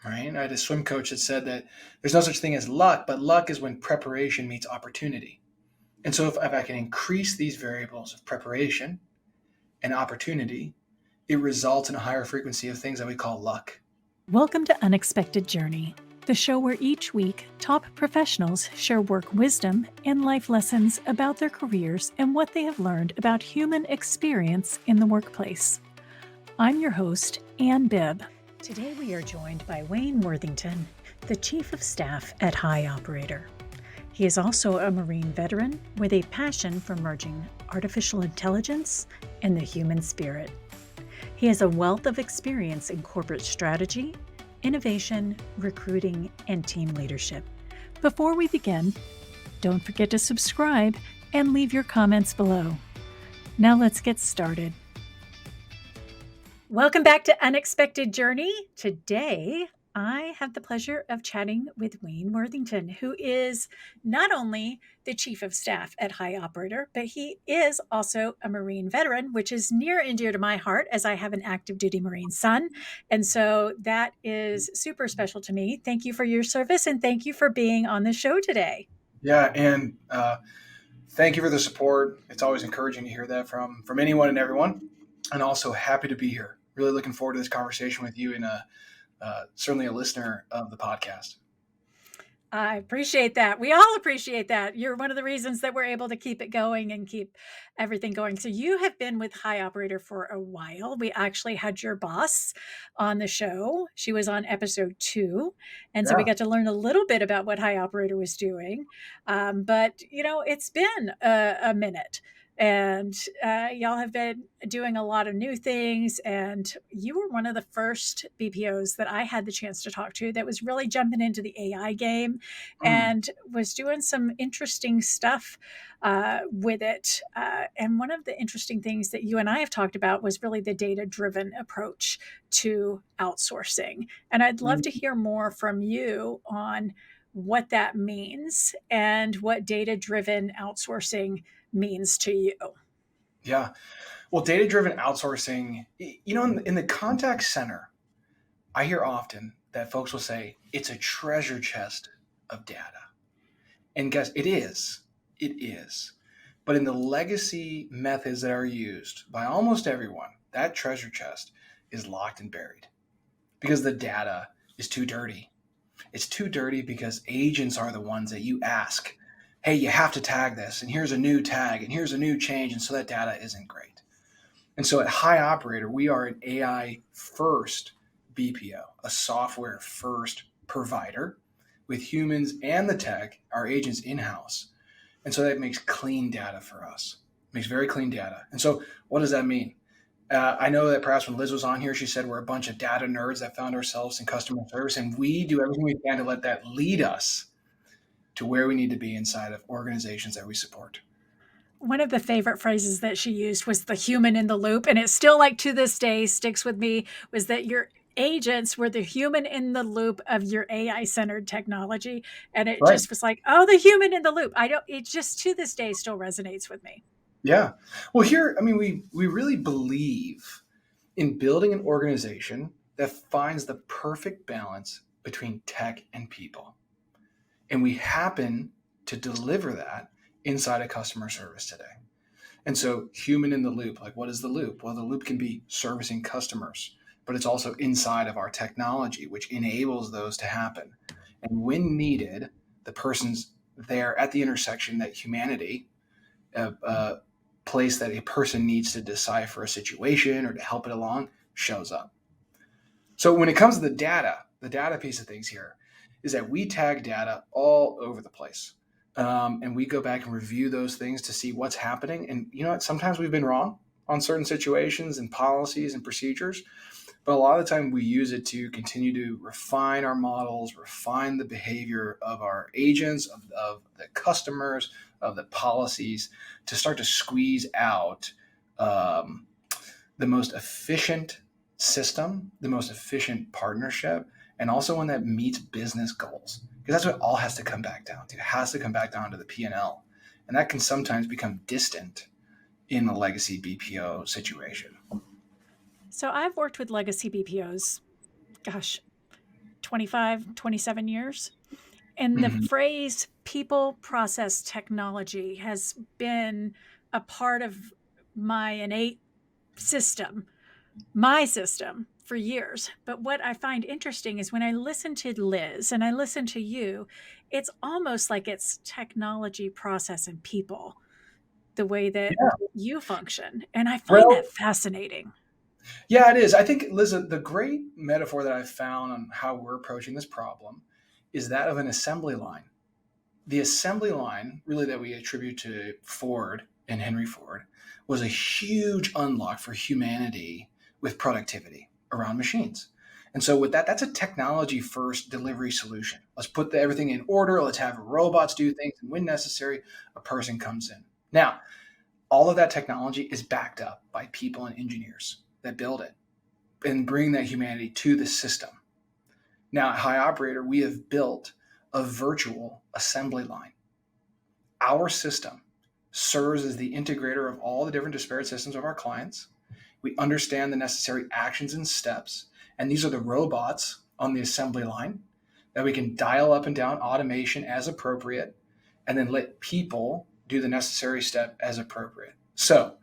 right? I had a swim coach that said that there's no such thing as luck, but luck is when preparation meets opportunity. And so if I can increase these variables of preparation and opportunity, it results in a higher frequency of things that we call luck. Welcome to Unexpected Journey, the show where each week top professionals share work wisdom and life lessons about their careers and what they have learned about human experience in the workplace. I'm your host, Ann Bibb. Today we are joined by Wayne Worthington, the Chief of Staff at High Operator. He is also a Marine veteran with a passion for merging artificial intelligence and the human spirit. He has a wealth of experience in corporate strategy, innovation, recruiting, and team leadership. Before we begin, don't forget to subscribe and leave your comments below. Now let's get started. Welcome back to Unexpected Journey. Today, I have the pleasure of chatting with Wayne Worthington, who is not only the Chief of Staff at High Operator, but he is also a Marine veteran, which is near and dear to my heart as I have an active duty Marine son. And so that is super special to me. Thank you for your service and thank you for being on the show today. Yeah, and thank you for the support. It's always encouraging to hear that from anyone and everyone. And also happy to be here. Really looking forward to this conversation with you and certainly a listener of the podcast. I appreciate that. We all appreciate that. You're one of the reasons that we're able to keep it going and keep everything going. So you have been with High Operator for a while. We actually had your boss on the show. She was on episode 2. And so we got to learn a little bit about what High Operator was doing. But, it's been a minute. And y'all have been doing a lot of new things. And you were one of the first BPOs that I had the chance to talk to that was really jumping into the AI game and was doing some interesting stuff with it. And one of the interesting things that you and I have talked about was really the data-driven approach to outsourcing. And I'd love to hear more from you on what that means and what data-driven outsourcing means to you. Yeah. Well, data-driven outsourcing, in the contact center, I hear often that folks will say it's a treasure chest of data. And guess it is. It is. But in the legacy methods that are used by almost everyone, that treasure chest is locked and buried because the data is too dirty. It's too dirty because agents are the ones that you ask, hey, you have to tag this, and here's a new tag, and here's a new change, and so that data isn't great. And so at High Operator, we are an AI-first BPO, a software-first provider with humans and the tech, our agents in-house. And so that makes clean data for us. It makes very clean data. And so what does that mean? I know that perhaps when Liz was on here, she said we're a bunch of data nerds that found ourselves in customer service, and we do everything we can to let that lead us to where we need to be inside of organizations that we support. One of the favorite phrases that she used was the human in the loop. And it still, like to this day, sticks with me, was that your agents were the human in the loop of your AI-centered technology. And it just was like, oh, the human in the loop. It just to this day still resonates with me. Yeah. Well, here, we really believe in building an organization that finds the perfect balance between tech and people. And we happen to deliver that inside of customer service today. And so human in the loop, like what is the loop? Well, the loop can be servicing customers, but it's also inside of our technology, which enables those to happen. And when needed, the person's there at the intersection that humanity, place that a person needs to decipher a situation or to help it along, shows up. So when it comes to the data piece of things here is that we tag data all over the place. And we go back and review those things to see what's happening. And you know what? Sometimes we've been wrong on certain situations and policies and procedures, but a lot of the time we use it to continue to refine our models, refine the behavior of our agents, of the customers, of the policies, to start to squeeze out the most efficient system, the most efficient partnership, and also one that meets business goals. Because that's what all has to come back down to. It has to come back down to the P&L. And that can sometimes become distant in the legacy BPO situation. So I've worked with legacy BPOs, 25, 27 years. And the Mhm. phrase people process technology has been a part of my innate system, my system for years. But what I find interesting is when I listen to Liz and I listen to you, it's almost like it's technology process and people, the way that Yeah. you function. And I find that Well, fascinating. yeah, it is. I think, Liz, the great metaphor that I've found on how we're approaching this problem is that of an assembly line. The assembly line, really, that we attribute to Ford and Henry Ford, was a huge unlock for humanity with productivity around machines. And so, with that, that's a technology first delivery solution. Let's put everything in order. Let's have robots do things. And when necessary, a person comes in. Now, all of that technology is backed up by people and engineers that build it and bring that humanity to the system. Now, at High Operator, we have built a virtual assembly line. Our system serves as the integrator of all the different disparate systems of our clients. We understand the necessary actions and steps, and these are the robots on the assembly line that we can dial up and down automation as appropriate, and then let people do the necessary step as appropriate. So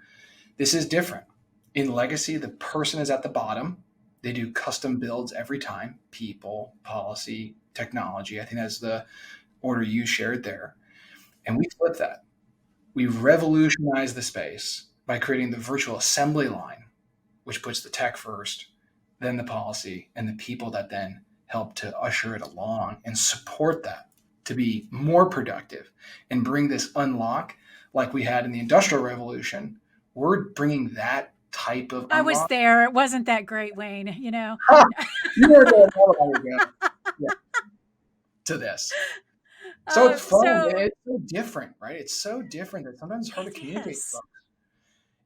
this is different. In legacy, the person is at the bottom. They do custom builds every time: people, policy, technology. I think that's the order you shared there. And we flip that. We revolutionize the space by creating the virtual assembly line, which puts the tech first, then the policy, and the people that then help to usher it along and support that to be more productive and bring this unlock like we had in the Industrial Revolution. We're bringing that type of I was unlock. there. It wasn't that great, Wayne, you know. You were there a while ago. Yeah, to this. So it's fun. So It's so different, right? It's so different that sometimes it's hard it to communicate. is.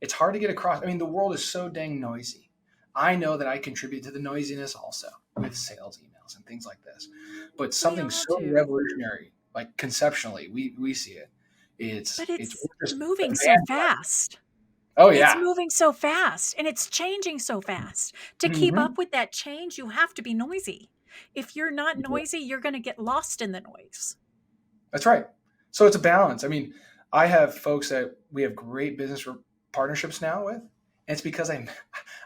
It's hard to get across. I mean, the world is so dang noisy. I know that I contribute to the noisiness also with sales emails and things like this. But We something all so do. revolutionary, like conceptually, we see it. But It's it's just moving so evangelize. fast. Oh It's yeah. moving so fast and it's changing so fast. To keep Hmm. up with that change, you have to be noisy. If you're not noisy, you're going to get lost in the noise. That's right. So it's a balance. I mean, I have folks that we have great business partnerships now with, and it's because I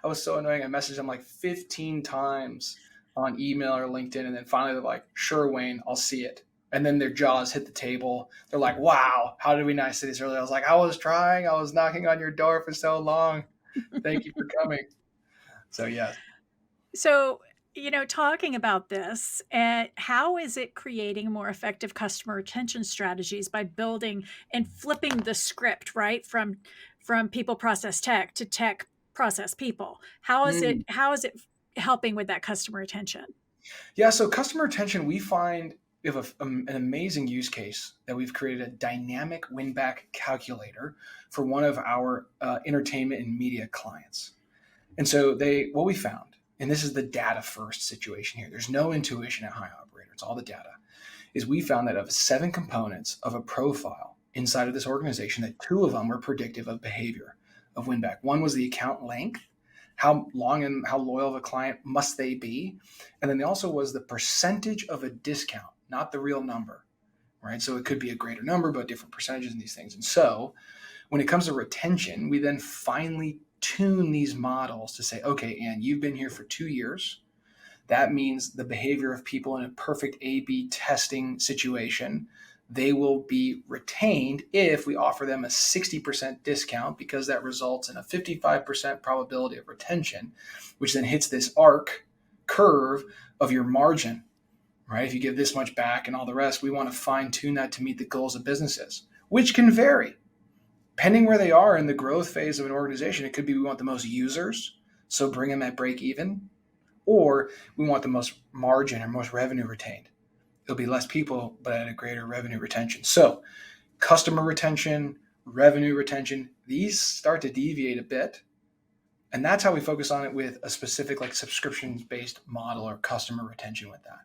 was so annoying. I messaged them like 15 times on email or LinkedIn, and then finally they're like, "Sure, Wayne, I'll see it." And then their jaws hit the table. They're like, "Wow, how did we not see this earlier?" I was like, "I was trying. I was knocking on your door for so long. Thank you for coming." So yes. So, talking about this, how is it creating more effective customer retention strategies by building and flipping the script, right? From people process tech to tech process people. Mm. How is it helping with that customer retention? Yeah, so customer retention, we find we have an amazing use case that we've created a dynamic win back calculator for one of our entertainment and media clients. And so what we found, and this is the data first situation here, there's no intuition at High Operator, it's all the data, is we found that of 7 components of a profile inside of this organization, that 2 of them were predictive of behavior of win back. One was the account length, how long and how loyal of a client must they be, and then also was the percentage of a discount, not the real number, right? So it could be a greater number, but different percentages in these things. And so when it comes to retention, we then finally tune these models to say, okay, Ann, you've been here for 2 years. That means the behavior of people in a perfect A/B testing situation, they will be retained if we offer them a 60% discount, because that results in a 55% probability of retention, which then hits this arc curve of your margin, right? If you give this much back and all the rest, we want to fine tune that to meet the goals of businesses, which can vary. Depending where they are in the growth phase of an organization, it could be we want the most users, so bring them at break even, or we want the most margin or most revenue retained. It'll be less people, but at a greater revenue retention. So customer retention, revenue retention, these start to deviate a bit. And that's how we focus on it with a specific like subscriptions based model or customer retention with that.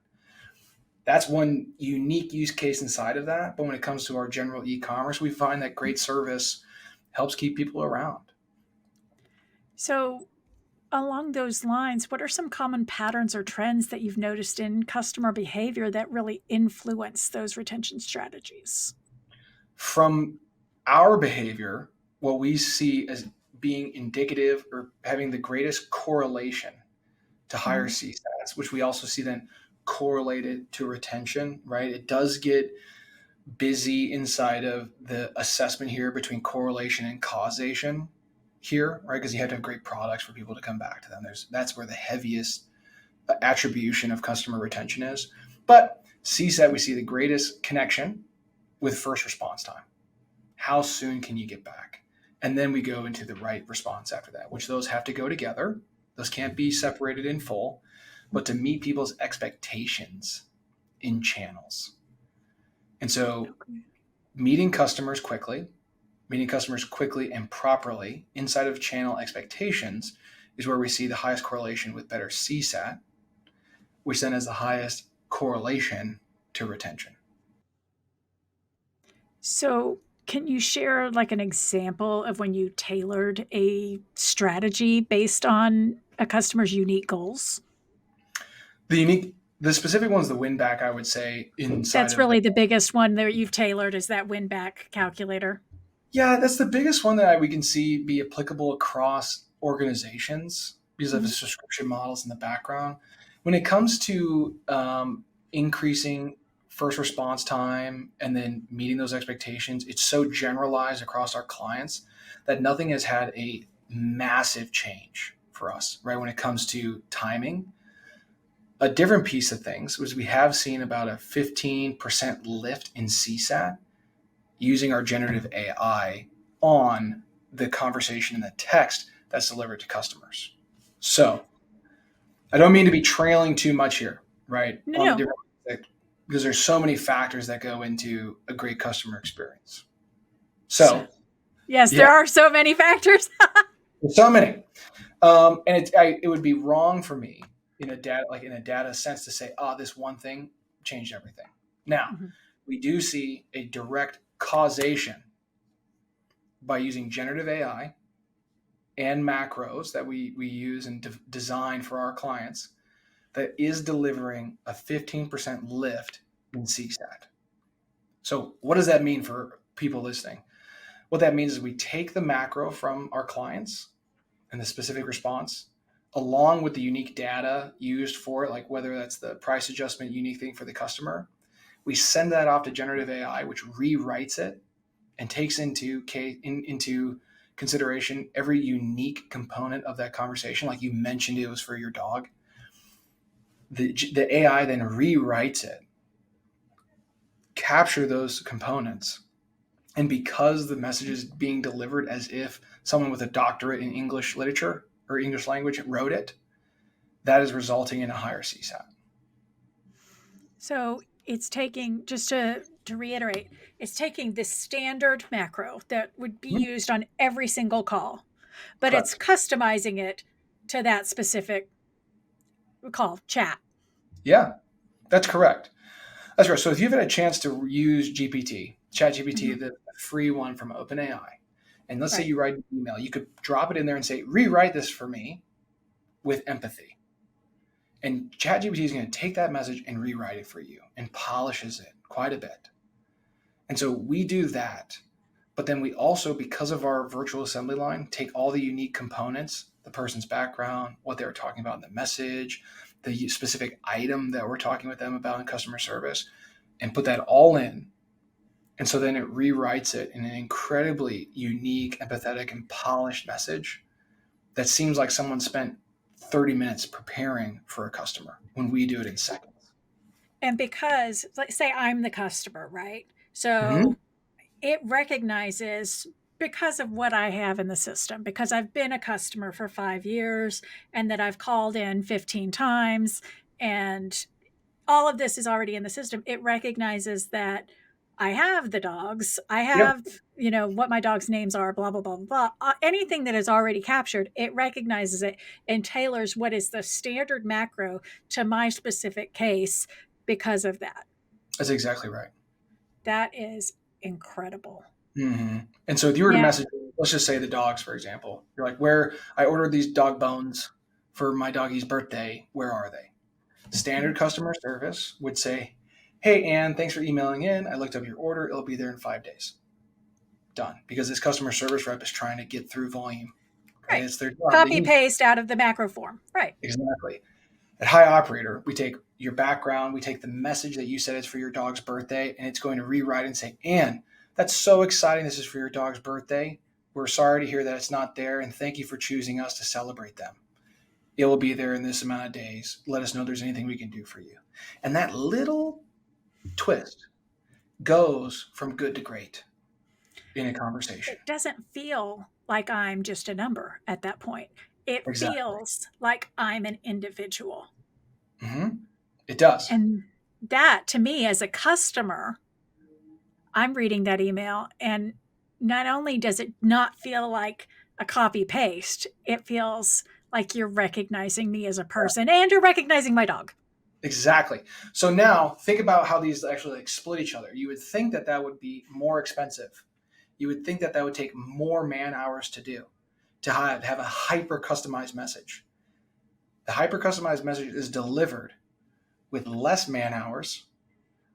That's one unique use case inside of that. But when it comes to our general e-commerce, we find that great service helps keep people around. So Along those lines, what are some common patterns or trends that you've noticed in customer behavior that really influence those retention strategies? From our behavior, what we see as being indicative or having the greatest correlation to higher Mhm. CSATs, which we also see then correlated to retention, right? It does get busy inside of the assessment here between correlation and causation here, right? Because you have to have great products for people to come back to them. That's where the heaviest attribution of customer retention is. But CSAT, we see the greatest connection with first response time. How soon can you get back? And then we go into the right response after that, which those have to go together. Those can't be separated in full, but to meet people's expectations in channels. And so Okay. meeting customers quickly and properly inside of channel expectations is where we see the highest correlation with better CSAT, which then has the highest correlation to retention. So, can you share like an example of when you tailored a strategy based on a customer's unique goals? The specific one's the win back, I would say, inside That's of the. really the biggest one that you've tailored is that win back calculator. Yeah, that's the biggest one that we can see be applicable across organizations because of the Mhm. subscription models in the background. When it comes to increasing first response time and then meeting those expectations, it's so generalized across our clients that nothing has had a massive change for us, right? When it comes to timing, a different piece of things was we have seen about a 15% lift in CSAT using our generative AI on the conversation and the text that's delivered to customers. So I don't mean to be trailing too much here, right? No, On the no. different, because there's so many factors that go into a great customer experience. So, So yes, yeah, there are so many factors. there's so many, and it would be wrong for me in a data sense to say, oh, this one thing changed everything. Now Mhm. we do see a direct causation by using generative AI and macros that we use and design for our clients that is delivering a 15% lift in CSAT. So, what does that mean for people listening? What that means is we take the macro from our clients and the specific response, along with the unique data used for it, like whether that's the price adjustment, unique thing for the customer. We send that off to generative AI, which rewrites it and takes into consideration every unique component of that conversation. Like you mentioned, it was for your dog. The AI then rewrites it, capture those components, and because the message is being delivered as if someone with a doctorate in English literature or English language wrote it, that is resulting in a higher CSAT. So it's taking, just to reiterate, it's taking the standard macro that would be Mhm. used on every single call, but it's Correct. customizing it to that specific call chat. Yeah, that's correct. That's right. So if you've had a chance to use GPT, Mhm. ChatGPT, the free one from OpenAI, and let's say Right. you write an email, you could drop it in there and say, rewrite this for me with empathy. And ChatGPT is going to take that message and rewrite it for you and polishes it quite a bit. And so we do that. But then we also, because of our virtual assembly line, take all the unique components, the person's background, what they were talking about in the message, the specific item that we're talking with them about in customer service, and put that all in. And so then it rewrites it in an incredibly unique, empathetic, and polished message that seems like someone spent 30 minutes preparing for a customer when we do it in seconds. And because, let's say I'm the customer, right? Mm-hmm. So it recognizes, because of what I have in the system, because I've been a customer for 5 years and that I've called in 15 times and all of this is already in the system. It recognizes that I have the dogs. I Yep, have, what my dogs' names are, blah, blah, blah, blah, blah. Anything that is already captured, it recognizes it and tailors what is the standard macro to my specific case because of that. that's exactly right. That is incredible. Mm-hmm. And so if you were to Now, message, let's just say the dogs, for example, you're like, where I ordered these dog bones. for my doggie's birthday. Where are they? Standard customer service would say, hey, Ann, thanks for emailing in. I looked up your order. It'll be there in 5 days. Done. Because this customer service rep is trying to get through volume. Right? Right. It's their job. Copy paste out of the macro form. Right. Exactly. At High Operator, we take your background, we take the message that you said is for your dog's birthday, and it's going to rewrite and say, Ann, that's so exciting. This is for your dog's birthday. We're sorry to hear that it's not there, and thank you for choosing us to celebrate them. It will be there in this amount of days. Let us know if there's anything we can do for you. And that little twist goes from good to great in a conversation. It doesn't feel like I'm just a number at that point. It Exactly. feels like I'm an individual. Mm-hmm. It does. And that, to me, as a customer, I'm reading that email, and not only does it not feel like a copy paste, it feels like you're recognizing me as a person and you're recognizing my dog. Exactly. So now think about how these actually like split each other. You would think that that would be more expensive. You would think that that would take more man hours to do, to have a hyper customized message. The hyper customized message is delivered with less man hours,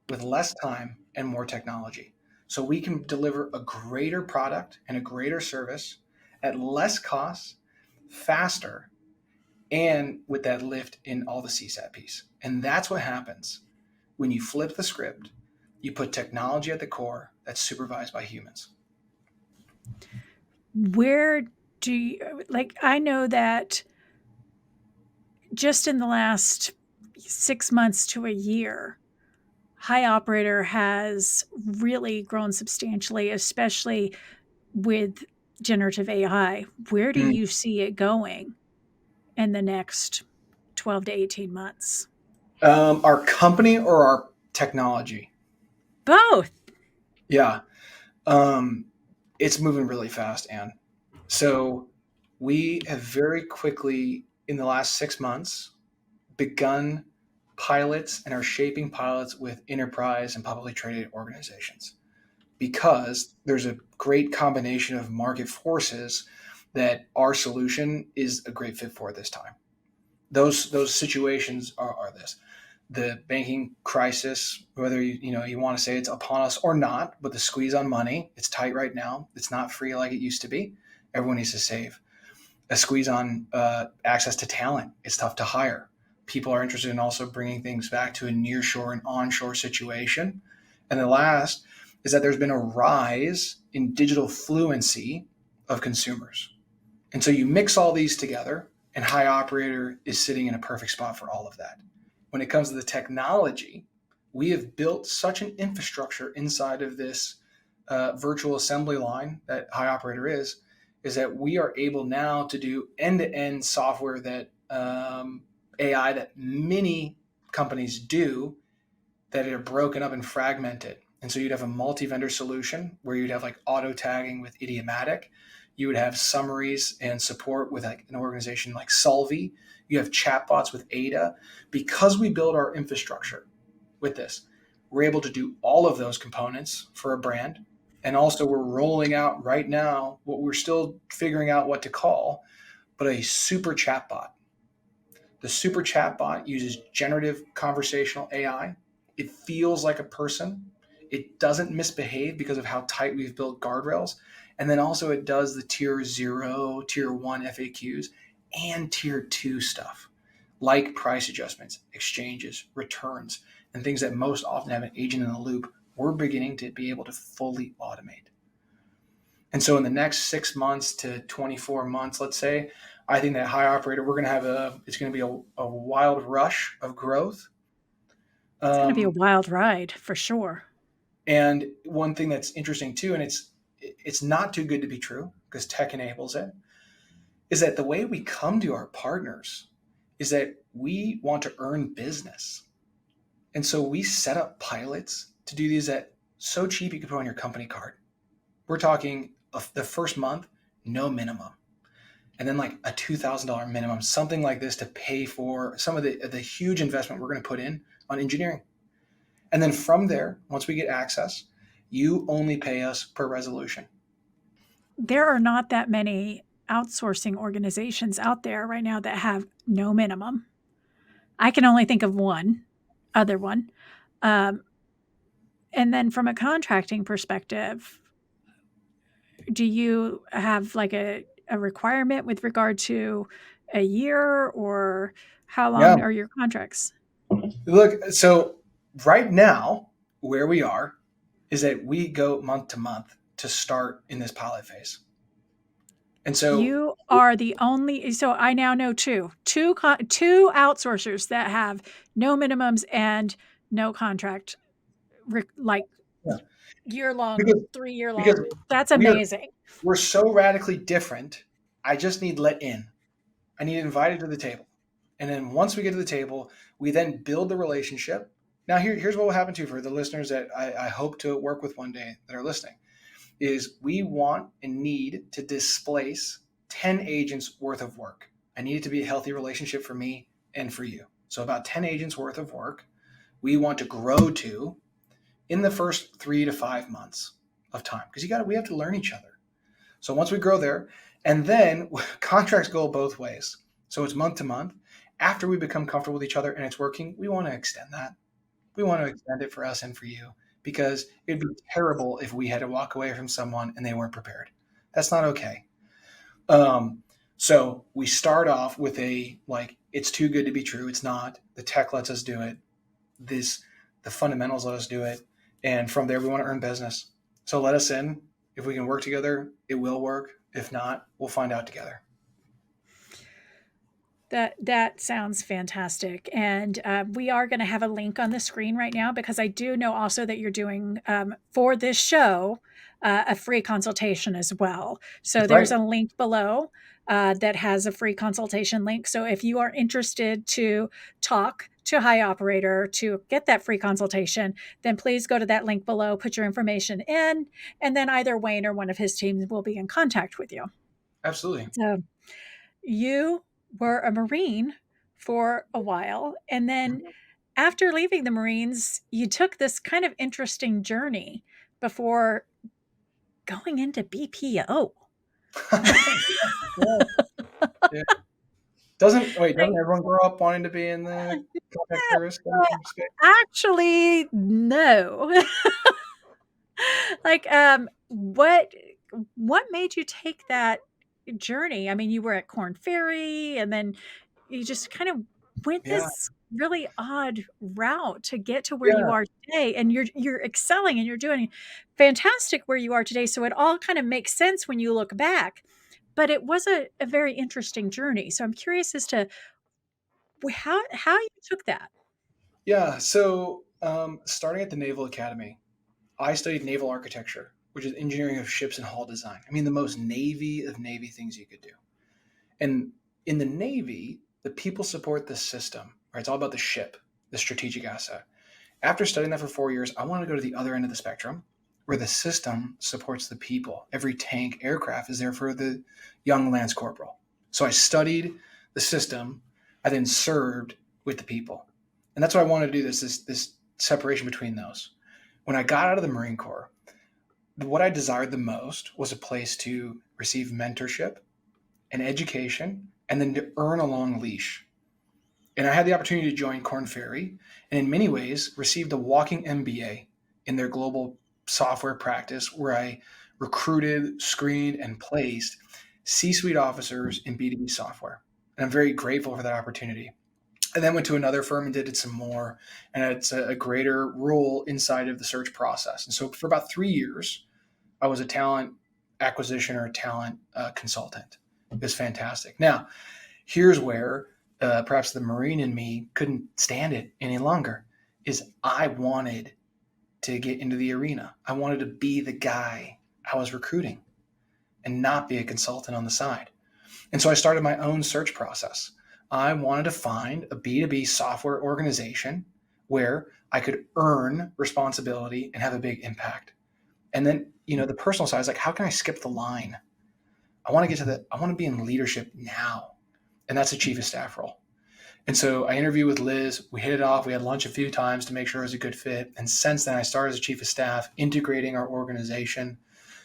with less time, and more technology. So we can deliver a greater product and a greater service at less cost, faster, and with that lift in all the CSAT piece. And that's what happens when you flip the script. You put technology at the core that's supervised by humans. Where do you, like, I know that just in the last 6 months to a year, High Operator has really grown substantially, especially with generative AI. Where do you see it going in the next 12 to 18 months? Our company or our technology? Both. Yeah. It's moving really fast, Ann. So we have very quickly, in the last 6 months, begun pilots and are shaping pilots with enterprise and publicly traded organizations because there's a great combination of market forces that our solution is a great fit for at this time. Those situations are this: the banking crisis, whether you want to say it's upon us or not, but the squeeze on money, it's tight right now. It's not free like it used to be. Everyone needs to save. A squeeze on access to talent. It's tough to hire. People are interested in also bringing things back to a nearshore and onshore situation. And the last is that there's been a rise in digital fluency of consumers. And so you mix all these together, and High Operator is sitting in a perfect spot for all of that. When it comes to the technology, we have built such an infrastructure inside of this virtual assembly line that High Operator is that we are able now to do end-to-end software that AI that many companies do, that are broken up and fragmented. And so you'd have a multi-vendor solution where you'd have like auto tagging with Idiomatic. You would have summaries and support with like an organization like Solvy. You have chatbots with Ada. Because we build our infrastructure with this, we're able to do all of those components for a brand. And also we're rolling out right now what we're still figuring out what to call, but a super chatbot. The super chatbot uses generative conversational AI. It feels like a person. It doesn't misbehave because of how tight we've built guardrails. And then also it does the tier 0, tier 1 FAQs and tier 2 stuff, like price adjustments, exchanges, returns, and things that most often have an agent in the loop. We're beginning to be able to fully automate. And so in the next 6 months to 24 months, let's say, I think that High Operator, it's going to be a wild rush of growth. It's going to be a wild ride for sure. And one thing that's interesting too, and it's not too good to be true because tech enables it, is that the way we come to our partners is that we want to earn business. And so we set up pilots to do these at so cheap you can put on your company card. We're talking the first month, no minimum. And then like a $2,000 minimum, something like this to pay for some of the huge investment we're going to put in on engineering. And then from there, once we get access, you only pay us per resolution. There are not that many outsourcing organizations out there right now that have no minimum. I can only think of one other one. Um, and then from a contracting perspective, do you have like a requirement with regard to a year, or how Yeah. long are your contracts? Look, so right now, where we are is that we go month to month to start in this pilot phase. And so, You are the only, so I now know two outsourcers that have no minimums and no contract, like yeah, year long, because 3 year because long. That's we're amazing. we're so radically different. I just need let in. I need invited to the table. And then once we get to the table, we then build the relationship. Now, here's what will happen to you for the listeners that I hope to work with one day that are listening is we want and need to displace 10 agents worth of work. I need it to be a healthy relationship for me and for you. So about 10 agents worth of work we want to grow to in the first 3 to 5 months of time because we have to learn each other. So once we grow there, and then contracts go both ways. So it's month to month. After we become comfortable with each other and it's working, we want to extend that. We want to extend it for us and for you because it'd be terrible if we had to walk away from someone and they weren't prepared. That's not okay. So we start off with a like, it's too good to be true. It's not. The tech lets us do it. The fundamentals let us do it. And from there, we want to earn business. So let us in. If we can work together, it will work. If not, we'll find out together. That sounds fantastic, and we are going to have a link on the screen right now because I do know also that you're doing for this show a free consultation as well. So That's there's right. a link below that has a free consultation link. So if you are interested to talk to High Operator to get that free consultation, then please go to that link below, put your information in, and then either Wayne or one of his teams will be in contact with you. Absolutely. So you were a Marine for a while, and then after leaving the Marines, you took this kind of interesting journey before going into BPO. Yeah. Yeah. Doesn't Like, everyone grow up wanting to be in the contact service space? actually, no. Like, what made you take that journey? I mean, you were at Corn Ferry, and then you just kind of went Yeah. this really odd route to get to where you Yeah. are today, and you're excelling and you're doing fantastic where you are today. So it all kind of makes sense when you look back. But it was a very interesting journey. So I'm curious as to how you took that. Yeah. So starting at the Naval Academy, I studied naval architecture, which is engineering of ships and hull design. I mean, the most Navy of Navy things you could do. And in the Navy, the people support the system, right? It's all about the ship, the strategic asset. After studying that for 4 years, I wanted to go to the other end of the spectrum where the system supports the people. Every tank aircraft is there for the young lance corporal. So I studied the system. I then served with the people. And that's what I wanted to do, this separation between those. When I got out of the Marine Corps, what I desired the most was a place to receive mentorship and education and then to earn a long leash. And I had the opportunity to join Corn Ferry and in many ways received a walking MBA in their global software practice where I recruited, screened, and placed C-suite officers in B2B software. And I'm very grateful for that opportunity. I then went to another firm and did it some more, and it's a greater role inside of the search process. And so for about 3 years, I was a talent acquisition or a talent consultant. It was fantastic. Now, here's where perhaps the Marine in me couldn't stand it any longer is I wanted to get into the arena. I wanted to be the guy I was recruiting and not be a consultant on the side. And so I started my own search process. I wanted to find a B2B software organization where I could earn responsibility and have a big impact. And then, the personal side is like, how can I skip the line? I want to be in leadership now. And that's a chief of staff role. And so I interviewed with Liz. We hit it off. We had lunch a few times to make sure it was a good fit. And since then, I started as a chief of staff, integrating our organization,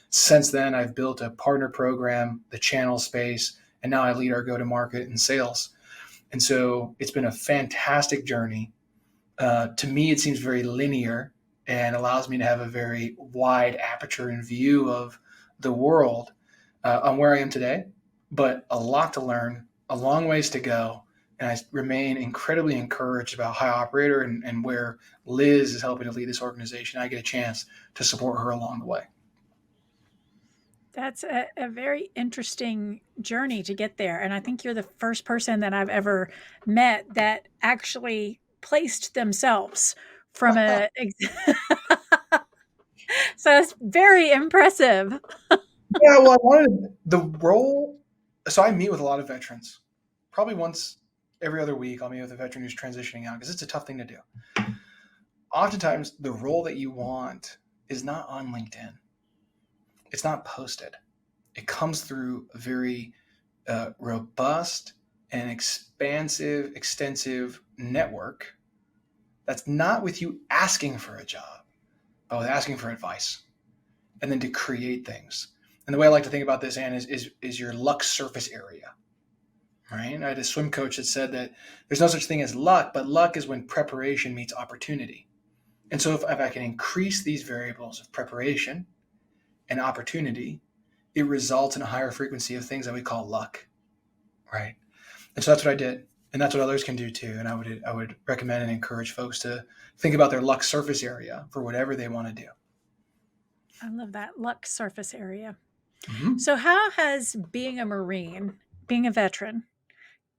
Since then, I've built a partner program, the channel space, and now I lead our go-to-market and sales. And so it's been a fantastic journey. To me, it seems very linear and allows me to have a very wide aperture and view of the world on where I am today, but a lot to learn, a long ways to go. And I remain incredibly encouraged about High Operator and where Liz is helping to lead this organization. I get a chance to support her along the way. That's a very interesting journey to get there. And I think you're the first person that I've ever met that actually placed themselves from a. So it's very impressive. Yeah, well, I wanted the role. So I meet with a lot of veterans. Probably once every other week, I'll meet with a veteran who's transitioning out because it's a tough thing to do. Oftentimes, the role that you want is not on LinkedIn. It's not posted. It comes through a very robust and extensive network that's not with you asking for a job, but with asking for advice and then to create things. And the way I like to think about this, Anne, is your luck surface area, right? I had a swim coach that said that there's no such thing as luck, but luck is when preparation meets opportunity. And so if I can increase these variables of preparation and opportunity, it results in a higher frequency of things that we call luck, right? And so that's what I did. And that's what others can do too. And I would recommend and encourage folks to think about their luck surface area for whatever they want to do. I love that luck surface area. Mm-hmm. So, how has being a Marine, being a veteran,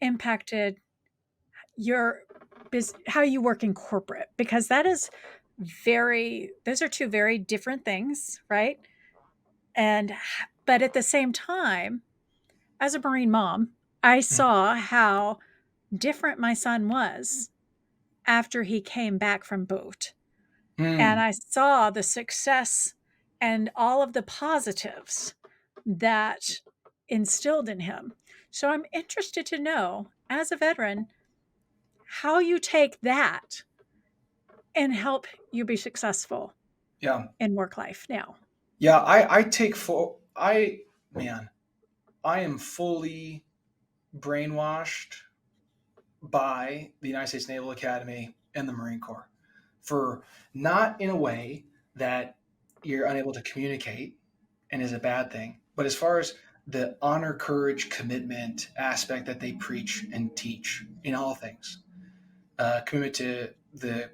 impacted your how you work in corporate? Because those are two very different things, right? And, but at the same time, as a Marine mom, I saw how different my son was after he came back from boot. And Mm. I saw the success and all of the positives that instilled in him. So I'm interested to know, as a veteran, how you take that and help you be successful Yeah. in work life now. Yeah. Man, I am fully brainwashed by the United States Naval Academy and the Marine Corps for not in a way that you're unable to communicate and is a bad thing, but as far as the honor, courage, commitment aspect that they preach and teach in all things, commitment to the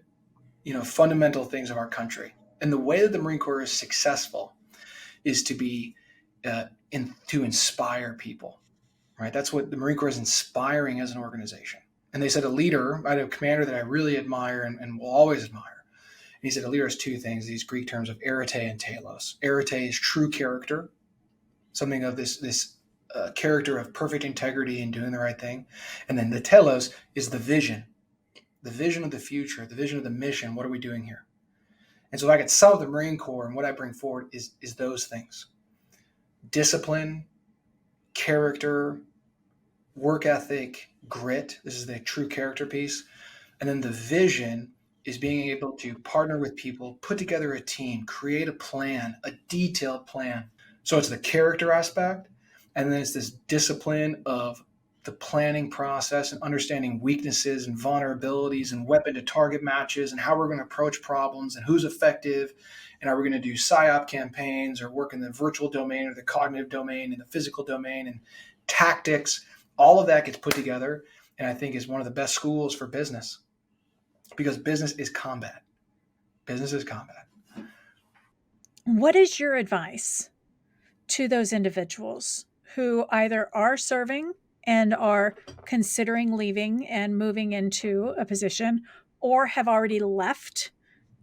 fundamental things of our country, and the way that the Marine Corps is successful is to be to inspire people, right? That's what the Marine Corps is inspiring as an organization. And they said a leader, I had a commander that I really admire and will always admire. And he said a leader has two things, these Greek terms of arete and telos. Arete is true character, something of this character of perfect integrity and doing the right thing. And then the telos is the vision of the future, the vision of the mission. What are we doing here? And so if I could sum up the Marine Corps and what I bring forward is those things: discipline, character, work ethic, grit. This is the true character piece. And then the vision is being able to partner with people, put together a team, create a plan, a detailed plan. So it's the character aspect. And then it's this discipline of the planning process and understanding weaknesses and vulnerabilities and weapon to target matches and how we're going to approach problems and who's effective. And are we going to do PSYOP campaigns or work in the virtual domain or the cognitive domain and the physical domain and tactics? All of that gets put together, and I think is one of the best schools for business, because business is combat. Business is combat. What is your advice to those individuals who either are serving and are considering leaving and moving into a position, or have already left,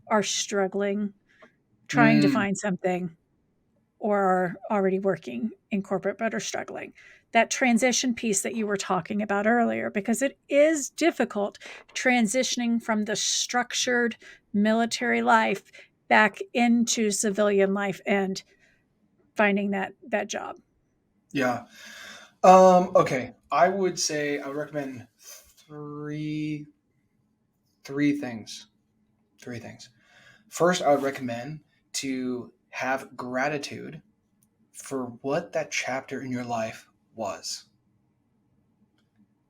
are struggling, trying to Mm, find something, or are already working in corporate but are struggling? That transition piece that you were talking about earlier, because it is difficult transitioning from the structured military life back into civilian life and finding that job. yeah. Okay. I would recommend three three things. Three things. First, I would recommend to have gratitude for what that chapter in your life was.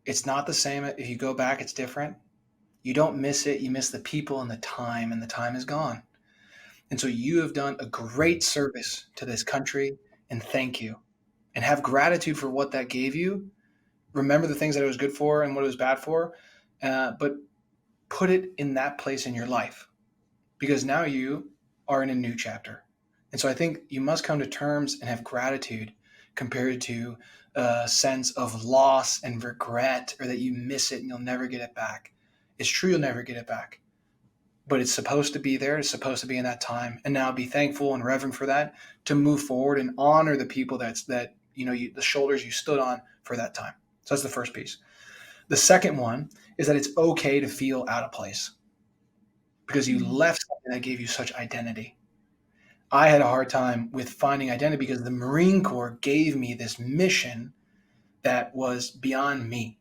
It's not the same. If you go back, it's different. You don't miss it. You miss the people and the time is gone. And so you have done a great service to this country, and thank you. And have gratitude for what that gave you. Remember the things that it was good for and what it was bad for, but put it in that place in your life, because now you are in a new chapter. And so I think you must come to terms and have gratitude compared to a sense of loss and regret, or that you miss it and you'll never get it back. It's true, you'll never get it back, but it's supposed to be there. It's supposed to be in that time. And now be thankful and reverent for that, to move forward and honor the people that the shoulders you stood on for that time. So that's the first piece. The second one is that it's okay to feel out of place, because you left something that gave you such identity. I had a hard time with finding identity because the Marine Corps gave me this mission that was beyond me.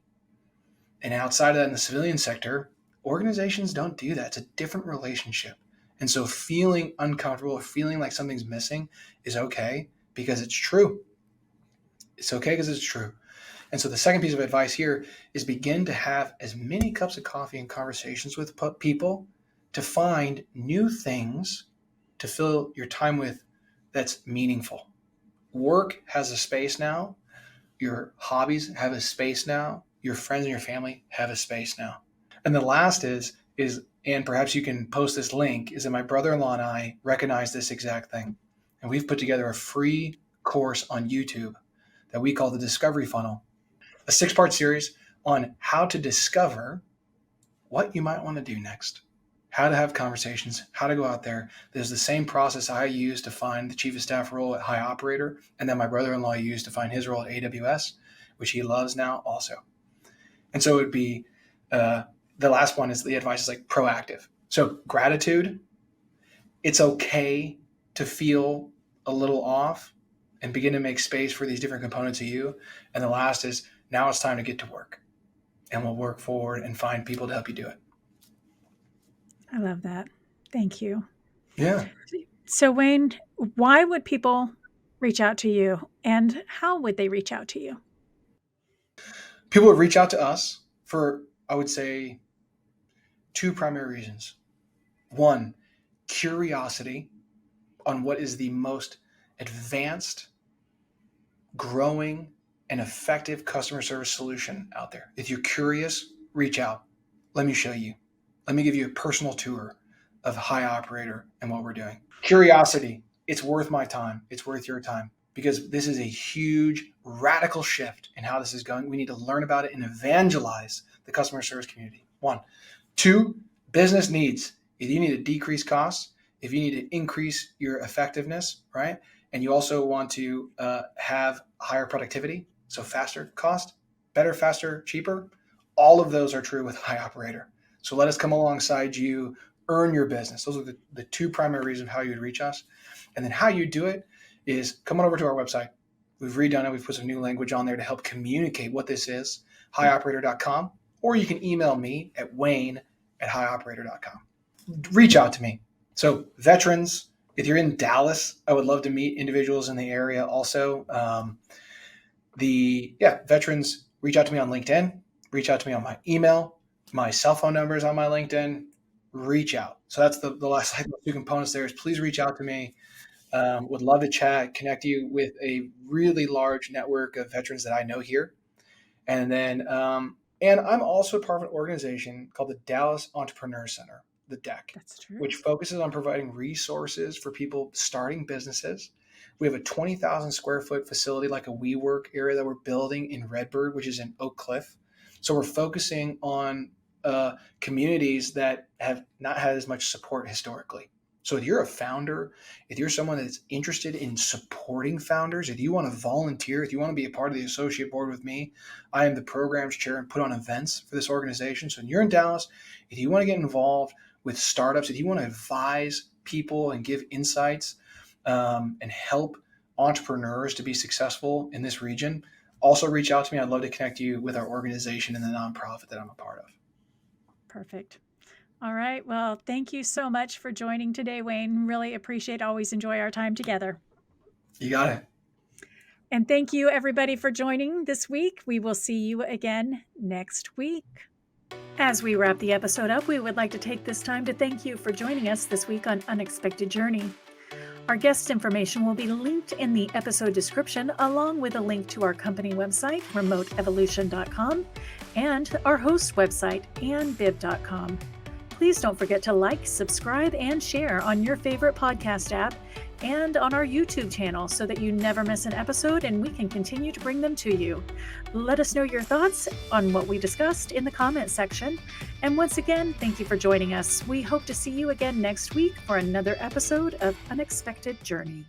And outside of that, in the civilian sector, organizations don't do that. It's a different relationship. And so feeling uncomfortable or feeling like something's missing is okay, because it's true. It's okay because it's true. And so the second piece of advice here is begin to have as many cups of coffee and conversations with people to find new things to fill your time with that's meaningful. Work has a space now. Your hobbies have a space now. Your friends and your family have a space now. And the last is, and perhaps you can post this link, is that my brother-in-law and I recognize this exact thing. And we've put together a free course on YouTube that we call the Discovery Funnel, a 6-part series on how to discover what you might want to do next, how to have conversations, how to go out there. There's the same process I used to find the chief of staff role at High Operator, and then my brother-in-law used to find his role at AWS, which he loves now also. And so it would be, the last one is the advice is like proactive. So gratitude, it's okay to feel a little off and begin to make space for these different components of you. And the last is, now it's time to get to work, and we'll work forward and find people to help you do it. I love that. Thank you. Yeah. So, Wayne, why would people reach out to you, and how would they reach out to you? People would reach out to us for, I would say, 2 primary reasons. One, curiosity on what is the most advanced, growing, and effective customer service solution out there. If you're curious, reach out. Let me show you. Let me give you a personal tour of High Operator and what we're doing. Curiosity, it's worth my time. It's worth your time, because this is a huge, radical shift in how this is going. We need to learn about it and evangelize the customer service community. 1. 2, business needs. If you need to decrease costs, if you need to increase your effectiveness, right? And you also want to have higher productivity, so faster cost, better, faster, cheaper. All of those are true with High Operator. So let us come alongside you, earn your business. Those are the 2 primary reasons how you would reach us. And then how you do it is come on over to our website. We've redone it. We've put some new language on there to help communicate what this is, highoperator.com, or you can email me at wayne@highoperator.com. Reach out to me. So veterans, if you're in Dallas, I would love to meet individuals in the area also. Veterans, reach out to me on LinkedIn, reach out to me on my email, my cell phone number is on my LinkedIn, reach out. So that's the last 2 components there is please reach out to me. Would love to chat, connect you with a really large network of veterans that I know here. And then, and I'm also part of an organization called the Dallas Entrepreneur Center, the DEC, That's true. which focuses on providing resources for people starting businesses. We have a 20,000 square foot facility, like a WeWork area that we're building in Redbird, which is in Oak Cliff. So we're focusing on communities that have not had as much support historically. So if you're a founder, if you're someone that's interested in supporting founders, if you want to volunteer, if you want to be a part of the associate board with me, I am the programs chair and put on events for this organization. So when you're in Dallas, if you want to get involved with startups, if you want to advise people and give insights and help entrepreneurs to be successful in this region, also reach out to me. I'd love to connect you with our organization and the nonprofit that I'm a part of. Perfect. All right. Well, thank you so much for joining today, Wayne. Really appreciate, always enjoy our time together. You got it. And thank you, everybody, for joining this week. We will see you again next week. As we wrap the episode up, we would like to take this time to thank you for joining us this week on Unexpected Journey. Our guest information will be linked in the episode description, along with a link to our company website, remoteevolution.com, and our host website, annbib.com. Please don't forget to like, subscribe, and share on your favorite podcast app and on our YouTube channel so that you never miss an episode and we can continue to bring them to you. Let us know your thoughts on what we discussed in the comment section. And once again, thank you for joining us. We hope to see you again next week for another episode of Unexpected Journey.